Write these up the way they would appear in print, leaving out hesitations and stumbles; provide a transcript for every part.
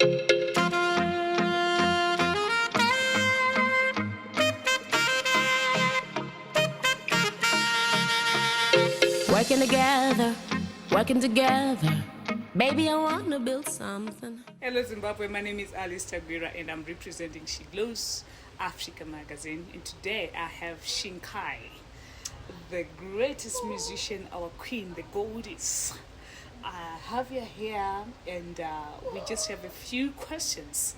Working together, working together. Baby, I wanna build something. Hello Zimbabwe, my name is Alice Tagwira and I'm representing She Glows Africa magazine. And today I have Shingai, the greatest musician, our queen, the goddess. I have you here and we just have a few questions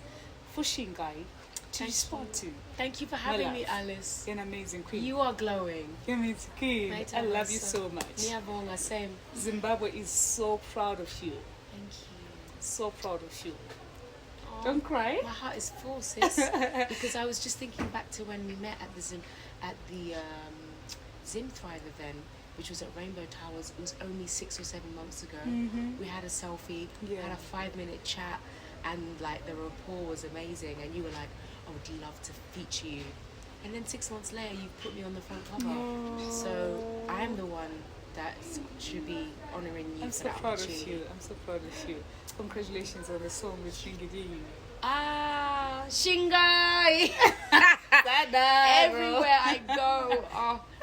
for Shingai to respond to. Thank you for having me, Alice. You're an amazing queen. You are glowing. You're an amazing queen. I love you so much. Niyabonga, same. Zimbabwe is so proud of you. Thank you. So proud of you. Oh, don't cry. My heart is full, sis. Because I was just thinking back to when we met at the Zim Thrive event, which was at Rainbow Towers. It was only 6 or 7 months ago. Mm-hmm. We had a selfie, had a 5-minute chat, and like the rapport was amazing. And you were like, I would love to feature you. And then 6 months later, you put me on the front cover. No. So I'm the one that should be honouring you. I'm for so that proud of opportunity. you. I'm so proud of you. Congratulations on the song with Shingai. Ah, Shingai! Everywhere Everywhere I go.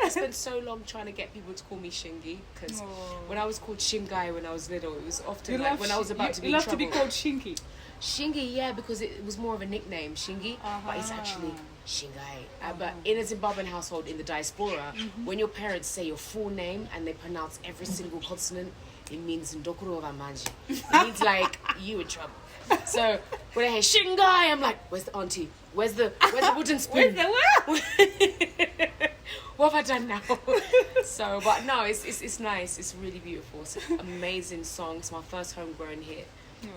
I spent so long trying to get people to call me Shingi because when I was called Shingai when I was little, it was often like when I was about to be in trouble. You love to be called Shingi. Shingi, yeah, because it was more of a nickname, Shingi, but it's actually Shingai. But in a Zimbabwean household in the diaspora, when your parents say your full name and they pronounce every single consonant, it means Ndokuro Manji. It means like you in trouble. So when I hear Shingai, I'm like, where's the auntie? Where's the wooden spoon? Where's the what? What have I done now? So, but no, it's nice. It's really beautiful. It's an amazing song. It's my first homegrown hit.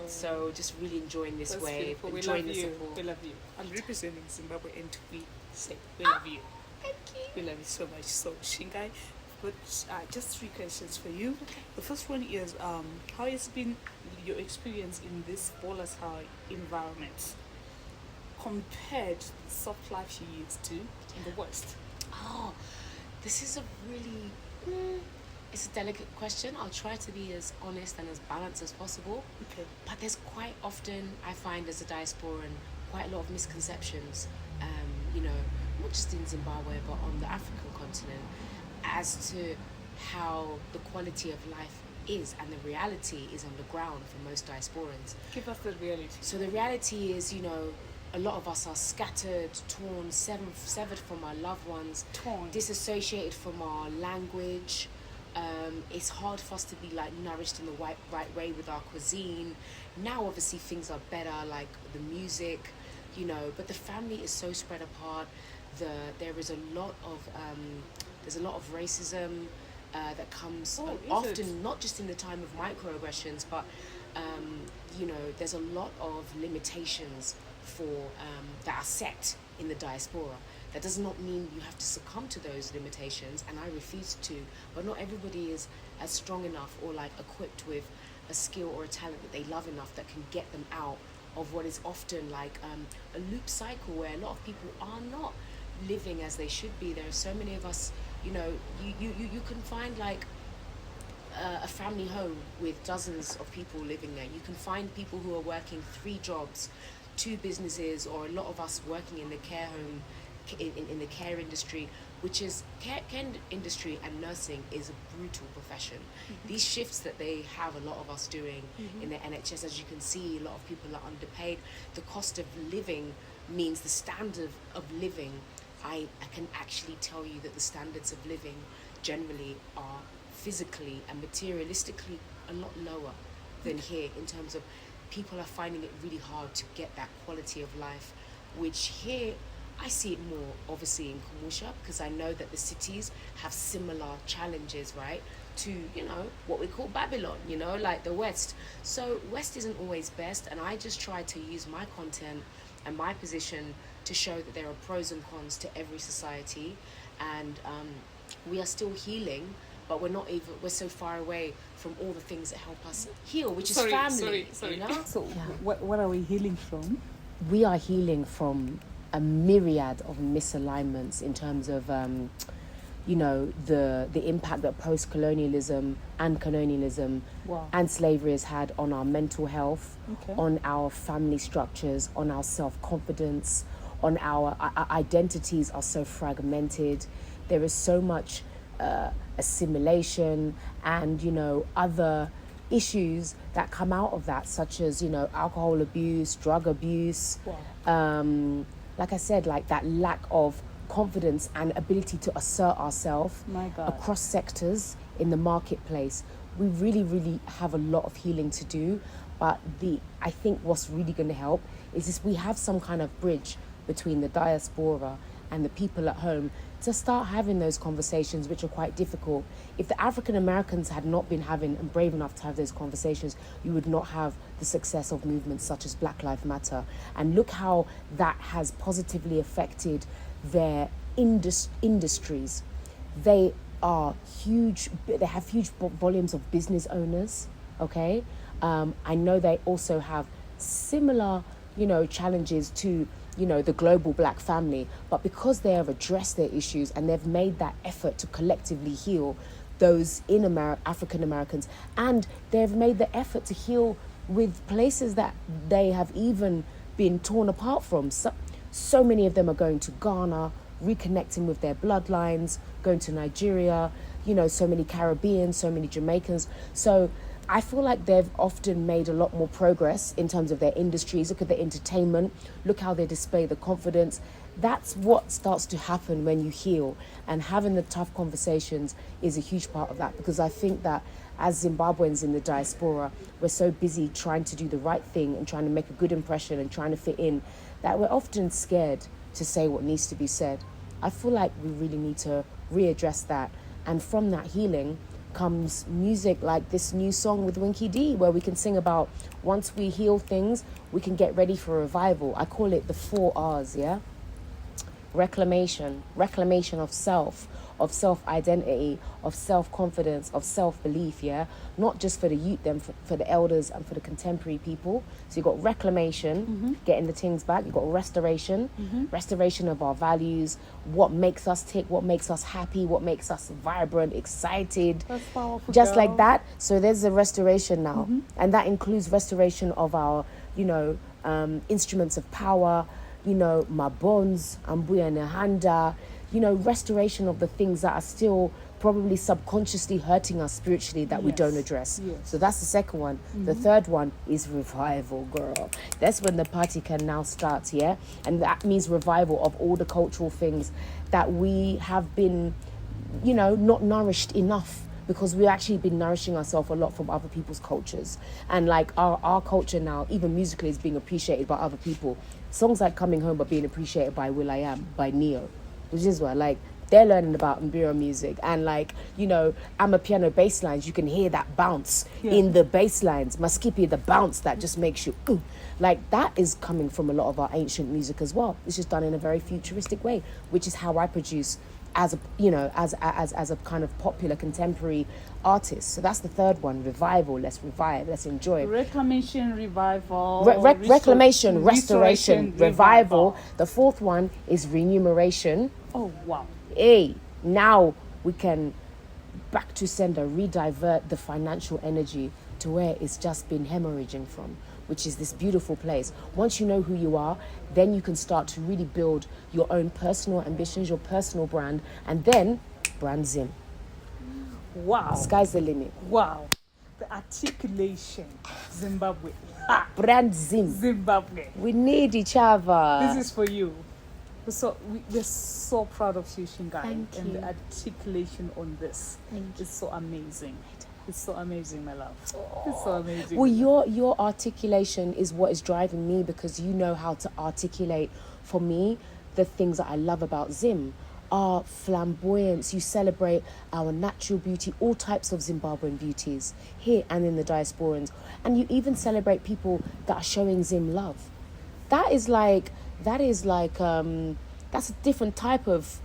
So just really enjoying this wave, enjoying the support. We love you. I'm representing Zimbabwe and we say we love you. Thank you. We love you so much. So Shingai, but just 3 questions for you. Okay. The first one is how has been your experience in this volatile environment compared to the soft life you used to in the West? Oh, this is a really it's a delicate question. I'll try to be as honest and as balanced as possible. Okay. But there's quite often, I find as a diasporan, quite a lot of misconceptions, not just in Zimbabwe, but on the African continent, as to how the quality of life is and the reality is on the ground for most diasporans. Give us the reality. So the reality is, a lot of us are scattered, torn, severed from our loved ones, disassociated from our language. It's hard for us to be like nourished in the right way with our cuisine. Now obviously things are better, like the music, but the family is so spread apart. There is a lot of racism that comes often, not just in the time of microaggressions, but there's a lot of limitations that are set in the diaspora. That does not mean you have to succumb to those limitations, and I refuse to, but not everybody is as strong enough or like equipped with a skill or a talent that they love enough that can get them out of what is often like a loop cycle where a lot of people are not living as they should be. There are so many of us, you can find like a family home with dozens of people living there. You can find people who are working 3 jobs, 2 businesses, or a lot of us working in the care home, in the care industry, which is care industry and nursing is a brutal profession. These shifts that they have a lot of us doing in the NHS, as you can see, a lot of people are underpaid. The cost of living means the standard of living. I can actually tell you that the standards of living generally are physically and materialistically a lot lower than here, in terms of people are finding it really hard to get that quality of life, which here I see it more obviously in Kumusha, because I know that the cities have similar challenges, right, to what we call Babylon, like the West. So West isn't always best, and I just try to use my content and my position to show that there are pros and cons to every society, and we are still healing, but we're so far away from all the things that help us heal, which is family. Sorry. So what are we healing from? We are healing from a myriad of misalignments in terms of the impact that post-colonialism and colonialism and slavery has had on our mental health, on our family structures, on our self-confidence, on our identities are so fragmented. There is so much assimilation and, other issues that come out of that, such as, alcohol abuse, drug abuse. Like I said, like that lack of confidence and ability to assert ourselves across sectors in the marketplace. We really, really have a lot of healing to do. But I think what's really going to help is this: we have some kind of bridge between the diaspora and the people at home to start having those conversations, which are quite difficult. If the African Americans had not been having and brave enough to have those conversations, you would not have the success of movements such as Black Lives Matter. And look how that has positively affected their industries. They are huge. They have huge volumes of business owners. Okay, I know they also have similar, challenges to the global Black family, but because they have addressed their issues and they've made that effort to collectively heal those in African Americans, and they've made the effort to heal with places that they have even been torn apart from. So many of them are going to Ghana, reconnecting with their bloodlines, going to Nigeria, so many Caribbeans, so many Jamaicans. So I feel like they've often made a lot more progress in terms of their industries. Look at the entertainment, look how they display the confidence. That's what starts to happen when you heal, and having the tough conversations is a huge part of that, because I think that as Zimbabweans in the diaspora, we're so busy trying to do the right thing and trying to make a good impression and trying to fit in, that we're often scared to say what needs to be said. I feel like we really need to readdress that, and from that healing comes music like this new song with Winky D, where we can sing about once we heal things, we can get ready for revival. I call it the 4 R's, yeah? Reclamation of self-identity, of self-confidence, of self-belief, yeah? Not just for the youth, then for the elders and for the contemporary people. So you've got reclamation, getting the things back. You've got restoration, restoration of our values, what makes us tick, what makes us happy, what makes us vibrant, excited. That's powerful, just girl. like that. So there's a restoration now. And that includes restoration of our, instruments of power, my bones, ambuya nehanda, restoration of the things that are still probably subconsciously hurting us spiritually that we don't address. So that's the second one. The third one is revival, girl. That's when the party can now start, yeah? And that means revival of all the cultural things that we have been, not nourished enough, because we've actually been nourishing ourselves a lot from other people's cultures. And like our culture now, even musically, is being appreciated by other people. Songs like Coming Home are being appreciated by will.i.am, by Neo, which is why, like, they're learning about Mbira music. And like, Amapiano bass lines, you can hear that bounce in the bass lines. Maskipi, the bounce that just makes you, ooh. Like, that is coming from a lot of our ancient music as well. It's just done in a very futuristic way, which is how I produce as a as a kind of popular contemporary artist. So that's the third one: revival. Let's revive. Let's enjoy. Reclamation, revival. Reclamation, restoration, revival. The fourth one is remuneration. Oh wow! Hey, now we can back to sender, redivert the financial energy to where it's just been hemorrhaging from, which is this beautiful place. Once you know who you are, then you can start to really build your own personal ambitions, your personal brand, and then brand Zim. Wow. Sky's the limit. Wow. The articulation. Zimbabwe. Brand Zim. Zimbabwe. We need each other. This is for you. We're so proud of you, Shingai. Thank and you. the articulation on this Thank is so amazing. It's so amazing, my love. It's so amazing. Well, your articulation is what is driving me, because you know how to articulate for me the things that I love about Zim. Our flamboyance, you celebrate our natural beauty, all types of Zimbabwean beauties here and in the diasporans, and you even celebrate people that are showing Zim love. That's a different type of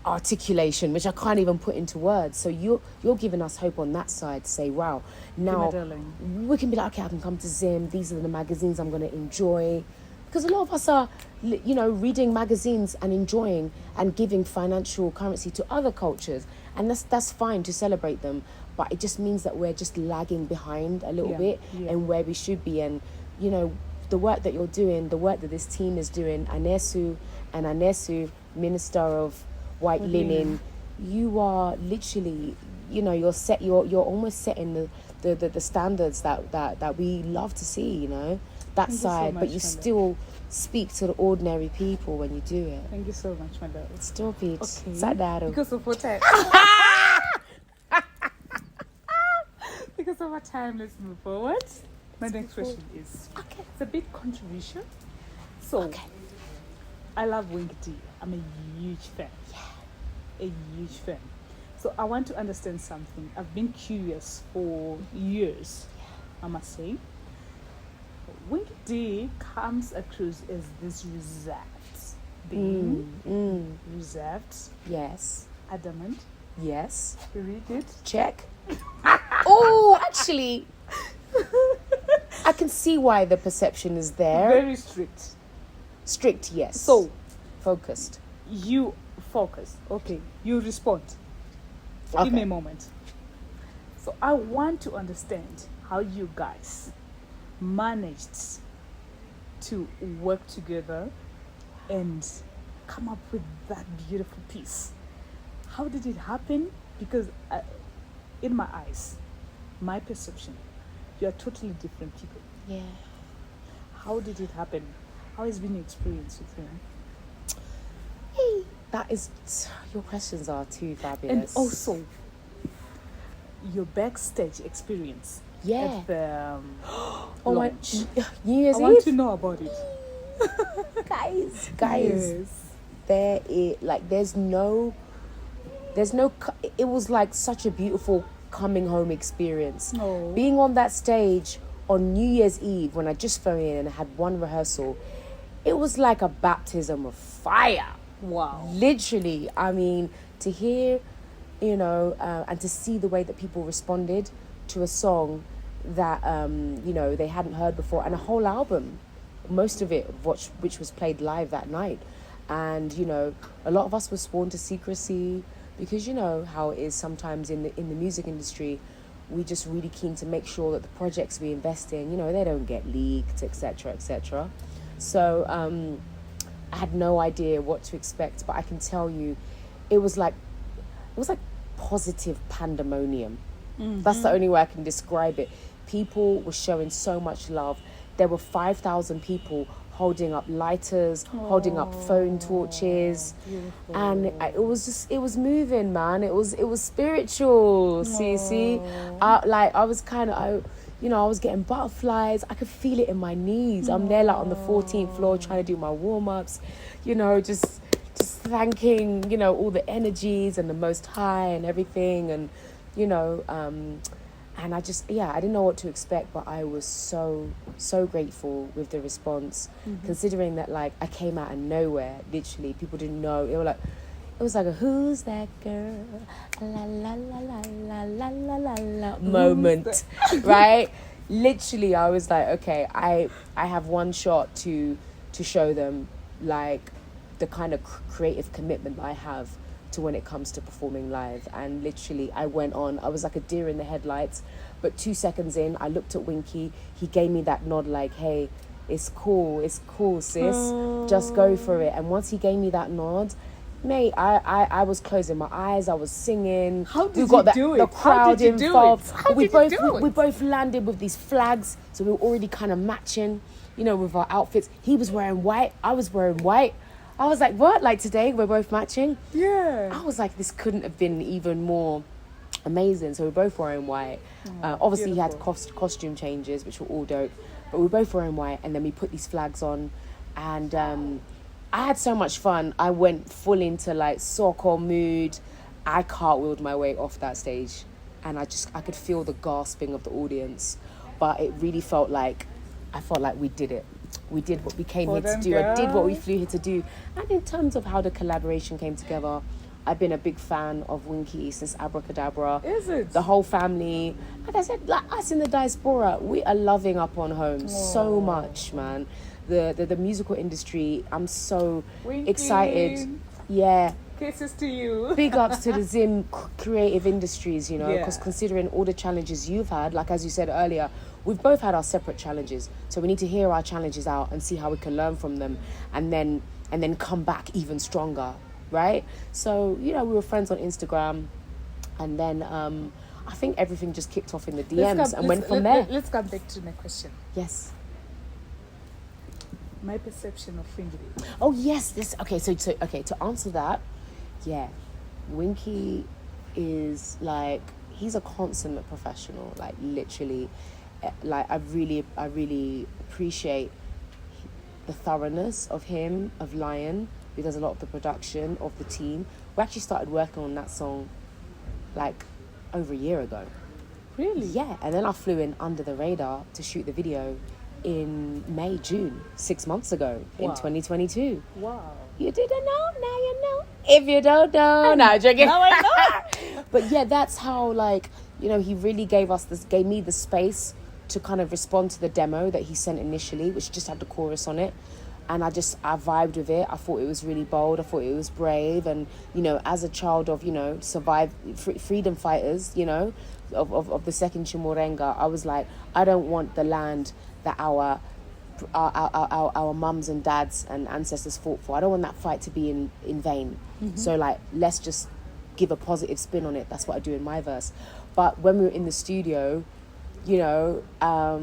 articulation, which I can't even put into words. So you're giving us hope on that side to say, wow, now we can be like, okay, I can come to Zim, these are the magazines I'm going to enjoy, because a lot of us are, reading magazines and enjoying and giving financial currency to other cultures, and that's fine to celebrate them, but it just means that we're just lagging behind a little bit and where we should be. And the work that you're doing, the work that this team is doing, Anesu, Minister of White Linen, you are literally, you're almost setting the standards that we love to see, that Thank side, you so but you much, still speak to the ordinary people when you do it. Thank you so much, my love. Stop it. Okay. Sadaro. Because of what time? Because of our time, let's move forward. My next question is, it's a bit controversial. So, I love Winky D. I'm a huge fan. Yeah. A huge fan. So, I want to understand something. I've been curious for years, I must say. Winky D comes across as this reserved being. Reserved. Yes. Adamant. Yes. Read it. Check. Oh, actually, I can see why the perception is there. Very strict. Strict, yes. So, focused. You focus. Okay. You respond. Okay. Give me a moment. So, I want to understand how you guys managed to work together and come up with that beautiful piece. How did it happen? Because in my eyes, my perception, you are totally different people. Yeah. How did it happen? How has been your experience with him? Hey, your questions are too fabulous. And also, your backstage experience at the launch. New Year's I Eve? want to know about it. guys. Yes. It was like such a beautiful coming home experience. Oh. Being on that stage on New Year's Eve when I just flew in and I had one rehearsal, it was like a baptism of fire. Wow. Literally, I mean, to hear, and to see the way that people responded to a song that, they hadn't heard before, and a whole album, most of it, which was played live that night. And, a lot of us were sworn to secrecy because you know how it is sometimes in the music industry. We just really keen to make sure that the projects we invest in, they don't get leaked, etc., etc. So I had no idea what to expect, but I can tell you, it was like positive pandemonium. Mm-hmm. That's the only way I can describe it. People were showing so much love. There were 5,000 people holding up lighters, holding up phone torches, beautiful. And it was moving, man. It was spiritual. See, I was getting butterflies. I could feel it in my knees. I'm there like on the 14th floor trying to do my warm-ups, just thanking, all the energies and the Most High and everything, and and I didn't know what to expect, but I was so grateful with the response, considering that like I came out of nowhere. Literally, people didn't know. It was like a "Who's that girl?" La la la la la la la la la moment, right? Literally, I was like, okay, I have one shot to show them like the kind of creative commitment I have to when it comes to performing live. And literally I went on, I was like a deer in the headlights, but 2 seconds in I looked at Winky. He gave me that nod like, hey, it's cool sis, just go for it. And once he gave me that nod, mate, I was closing my eyes, I was singing. How did you do it? The crowd involved. We both both landed with these flags, so we were already kind of matching, with our outfits. He was wearing white, I was wearing white. I was like, what? Like today we're both matching? Yeah. I was like, this couldn't have been even more amazing. So we're both wearing white. Obviously beautiful. He had costume changes, which were all dope, but we were both wearing white, and then we put these flags on, and I had so much fun. I went full into like soccer mood. I cartwheeled my way off that stage, and I could feel the gasping of the audience, but it really felt like we did it. We did what we came here to do. I did what we flew here to do. And in terms of how the collaboration came together, I've been a big fan of Winky since Abracadabra. Is it? The whole family. Like I said, like us in the diaspora, we are loving up on home so much, man. the musical industry. I'm so Winky. excited. Yeah. Kisses to you. Big ups to the Zim creative industries, you know, because Yeah. considering all the challenges you've had, like as you said earlier, we've both had our separate challenges. So we need to hear our challenges out and see how we can learn from them, and then come back even stronger, right? So, you know, we were friends on Instagram, and then I think everything just kicked off in the DMs and went from there. Let's come back to my question. Yes. My perception of Winky. Oh yes, this okay. So to answer that, yeah, Winky is like, he's a consummate professional. Like literally, like I really appreciate the thoroughness of him, of Lion, who does a lot of the production of the team. We actually started working on that song like over a year ago. Really? Yeah, and then I flew in under the radar to shoot the video in May, June, 6 months ago in Wow. 2022. Wow. You didn't know, now you know. If you don't know, now joking. Now I know. But yeah, that's how, like, you know, he really gave me the space to kind of respond to the demo that he sent initially, which just had the chorus on it. And I vibed with it. I thought it was really bold. I thought it was brave. And, you know, as a child of, you know, freedom fighters, you know, of the second Chimurenga, I was like, I don't want the land that our mums and dads and ancestors fought for. I don't want that fight to be in vain. Mm-hmm. So, like, let's just give a positive spin on it. That's what I do in my verse. But when we were in the studio, you know, I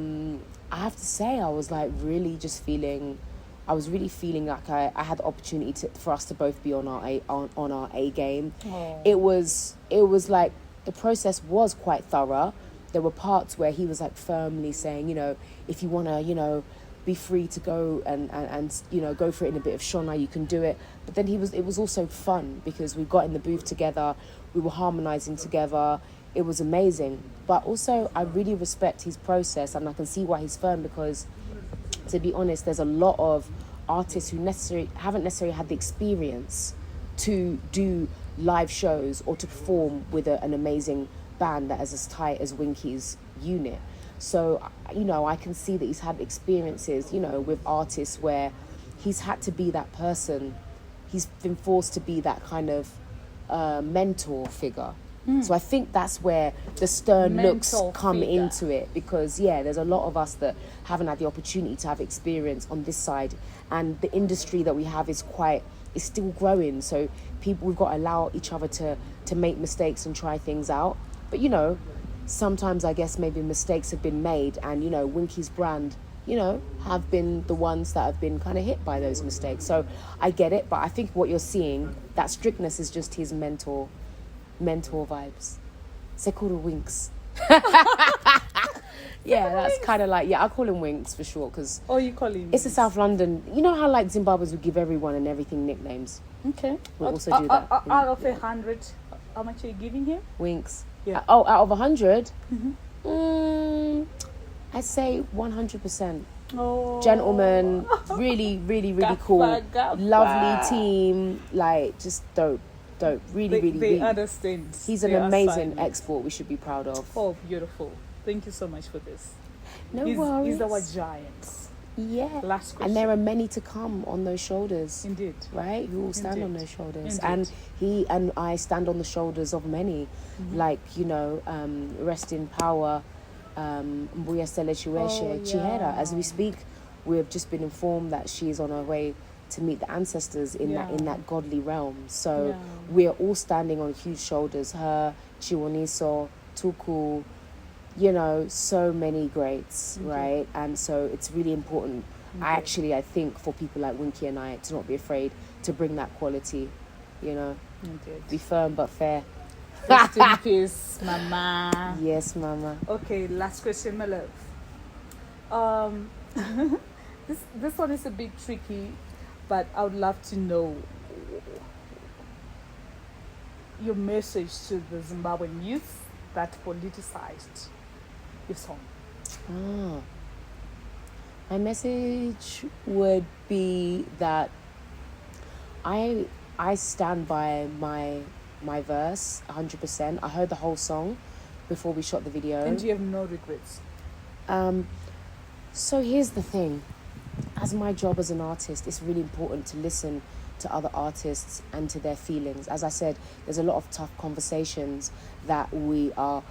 have to say I was like really just feeling like I had the opportunity for us to both be on our A game. Oh. It was like the process was quite thorough. There were parts where he was like firmly saying, you know, if you want to, you know, be free to go and you know, go for it in a bit of Shona, you can do it. But then it was also fun because we got in the booth together, we were harmonizing together. It was amazing. But also I really respect his process, and I can see why he's firm, because to be honest, there's a lot of artists who haven't necessarily had the experience to do live shows or to perform with an amazing band that is as tight as Winky's unit. So, you know, I can see that he's had experiences, you know, with artists where he's had to be that person. He's been forced to be that kind of mentor figure. So I think that's where the stern looks come into it, because yeah, there's a lot of us that haven't had the opportunity to have experience on this side, and the industry that we have is still growing. So we've got to allow each other to make mistakes and try things out. But you know, sometimes I guess maybe mistakes have been made, and you know, Winky's brand, you know, have been the ones that have been kind of hit by those mistakes. So I get it, but I think what you're seeing, that strictness is just his mentor vibes. Sekuru Winks. Yeah, that's kind of like, yeah, I call him Winks for short, because you call him it's a South London, you know how like Zimbabweans would give everyone and everything nicknames. Okay. We'll also do that. Out of 100, how much are you giving him? Winks. Yeah. Out of 100, Mm-hmm. I'd say 100%. Oh. Gentleman, really, really, really cool. Gaffa. Lovely team, like just dope. Really, They understand. He's an amazing export we should be proud of. Oh, beautiful. Thank you so much for this. No worries. He's our giant. Yeah. Last question. And there are many to come on those shoulders. Indeed. Right? We all stand on Indeed. those shoulders. Indeed. And he and I stand on the shoulders of many. Mm-hmm. Like, you know, rest in power, Mbuya Stele Chiweshe Chihera. As we speak, we have just been informed that she is on her way to meet the ancestors in that godly realm. So we are all standing on huge shoulders. Her, Chiwoniso, Tuku, you know, so many greats, right? And so it's really important. I think for people like Winky and I to not be afraid to bring that quality, you know. Be firm but fair. Rest in peace, Mama. Yes, Mama. Okay, last question, my love. This one is a bit tricky, but I would love to know your message to the Zimbabwean youth that politicized your song. My message would be that I stand by my verse 100%. I heard the whole song before we shot the video. And you have no regrets? So here's the thing. as my job as an artist, it's really important to listen to other artists and to their feelings. As I said, there's a lot of tough conversations that we are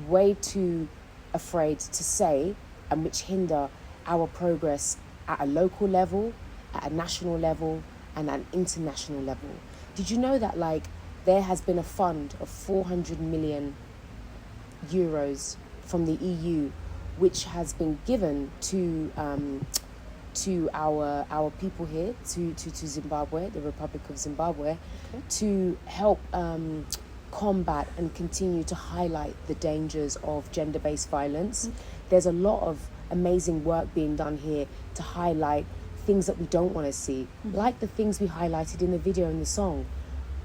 way too afraid to say, and which hinder our progress at a local level, at a national level, and at an international level. Did you know that, like, there has been a fund of 400 million euros from the EU, which has been given to our people here, to Zimbabwe, the Republic of Zimbabwe, to help combat and continue to highlight the dangers of gender-based violence. There's a lot of amazing work being done here to highlight things that we don't want to see, like the things we highlighted in the video in the song: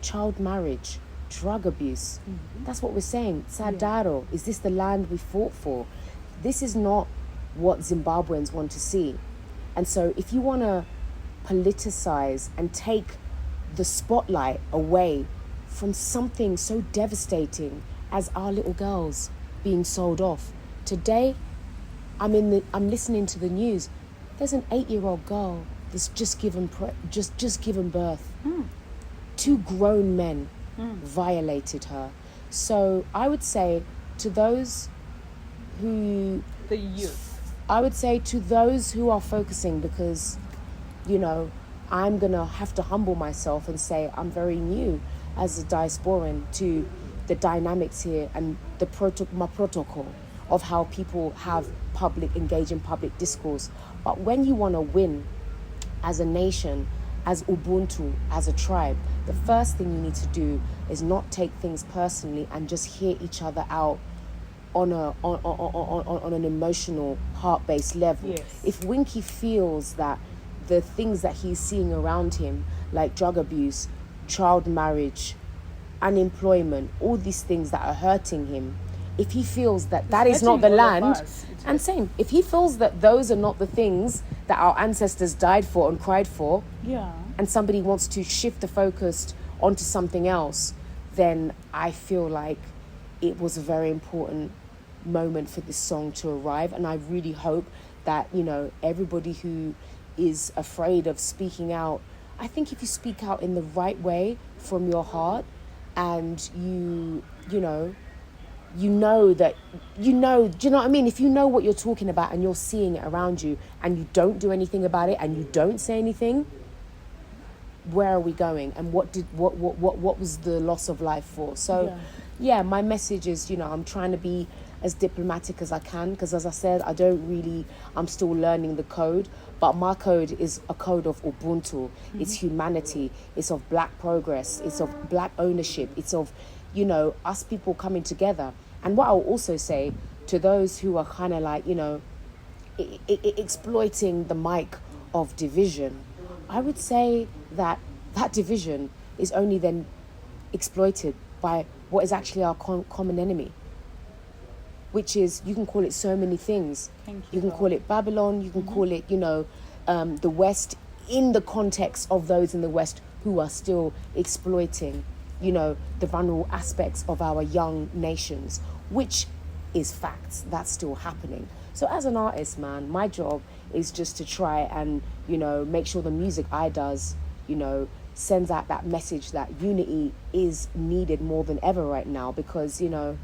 child marriage, drug abuse. That's what we're saying. Sadaro, is this the land we fought for? This is not what Zimbabweans want to see. And so if you want to politicize and take the spotlight away from something so devastating as our little girls being sold off. Today, I'm listening to the news. There's an 8-year-old girl that's just given birth. 2 grown men violated her. So I would say to those who... The youth. I would say to those who are focusing, because, you know, I'm going to have to humble myself and say I'm very new as a diasporan to the dynamics here and my protocol of how people engage in public discourse. But when you want to win as a nation, as Ubuntu, as a tribe, the first thing you need to do is not take things personally and just hear each other out on an emotional, heart-based level. Yes. If Winky feels that the things that he's seeing around him, like drug abuse, child marriage, unemployment, all these things that are hurting him, if he feels that that is not the land, and same, if he feels that those are not the things that our ancestors died for and cried for, and somebody wants to shift the focus onto something else, then I feel like it was a very important moment for this song to arrive. And I really hope that, you know, everybody who is afraid of speaking out, I think if you speak out in the right way from your heart, and you know that, do you know what I mean? If you know what you're talking about and you're seeing it around you and you don't do anything about it and you don't say anything, where are we going? And what was the loss of life for? So yeah, my message is, you know, I'm trying to be as diplomatic as I can, because as I said, I'm still learning the code, but my code is a code of Ubuntu. It's humanity, it's of black progress, it's of black ownership, it's of, you know, us people coming together. And what I'll also say to those who are kind of like, you know, exploiting the mic of division, I would say that division is only then exploited by what is actually our common enemy, which is, you can call it so many things. You can call it Babylon, you can call it, you know, the West, in the context of those in the West who are still exploiting, you know, the vulnerable aspects of our young nations, which is facts. That's still happening. So as an artist, man, my job is just to try and, you know, make sure the music I does, you know, sends out that message that unity is needed more than ever right now, because, you know,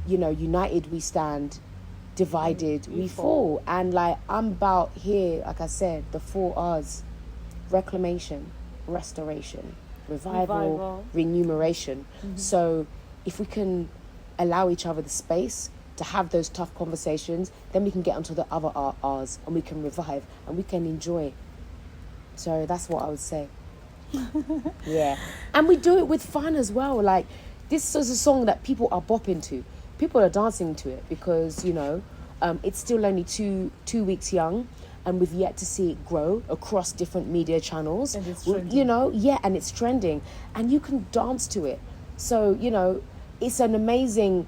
united we stand, divided we fall. And like, I'm about here, like I said, the 4 R's: reclamation, restoration, revival, remuneration. So if we can allow each other the space to have those tough conversations, then we can get onto the other R's and we can revive and we can enjoy. So that's what I would say. Yeah. And we do it with fun as well. Like, this is a song that people are bopping to. People are dancing to it because, you know, it's still only two weeks young, and we've yet to see it grow across different media channels. And it's trending. You know, and it's trending, and you can dance to it. So, you know, it's amazing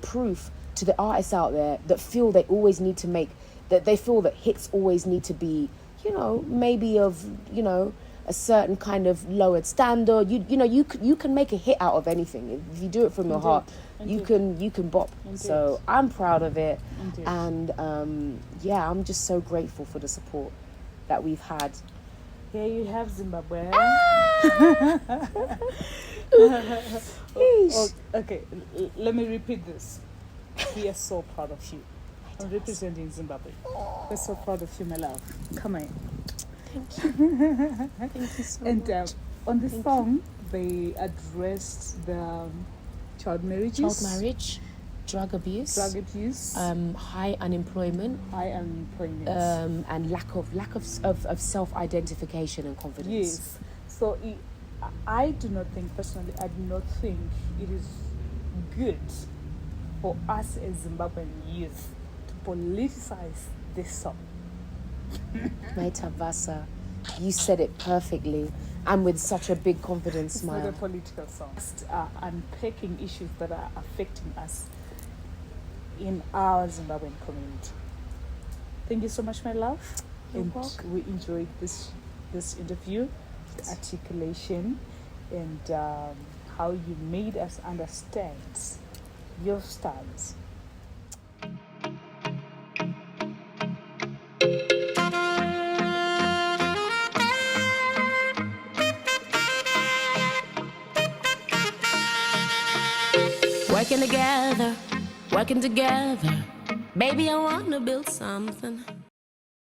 proof to the artists out there that feel they always need to make, that they feel that hits always need to be, you know, maybe of, you know, a certain kind of lowered standard. You know, you can make a hit out of anything if you do it from your heart. you can bop. Indeed. So I'm proud of it. Indeed. And yeah, I'm just so grateful for the support that we've had. Here you have Zimbabwe. Okay, let me repeat this. We are so proud of you. I'm representing Zimbabwe. We're so proud of you, my love. Come on. Thank you. Thank you so And much. on this song, they addressed the child marriage, drug abuse, high unemployment, and lack of self-identification and confidence. Yes. So I do not think, personally, I do not think it is good for us as Zimbabwean youth to politicize this song. Maitavasa, you said it perfectly, and with such a big confident smile. It's not a political song. Just unpacking issues that are affecting us in our Zimbabwean community. Thank you so much, my love. You're welcome. We enjoyed this interview, the articulation, and how you made us understand your stance. Working together, baby, I wanna build something.